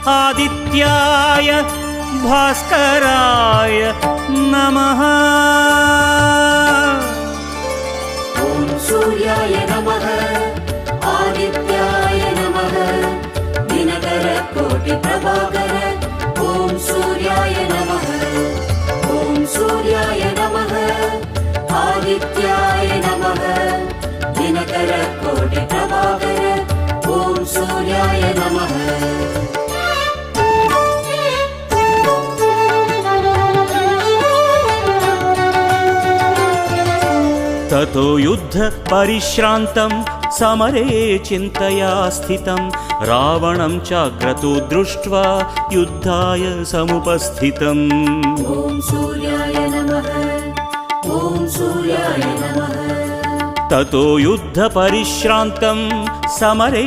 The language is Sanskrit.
आदित्याय भास्कराय नमः। ॐ सूर्याय नमः आदित्याय नमः दिनकर कोटि प्रभाकर। ॐ सूर्याय नमः ॐ सूर्याय नमः आदित्याय नमः दिनकर कोटि प्रभाकर। ॐ सूर्याय नमः। ततो युद्ध परिश्रान्तं समरे चिन्तया स्थितं रावणं चाक्रतो दृष्ट्वा युद्धाय समुपस्थितम्। ॐ सूर्याय नमः ॐ सूर्याय नमः। ततो युद्ध परिश्रान्तं समरे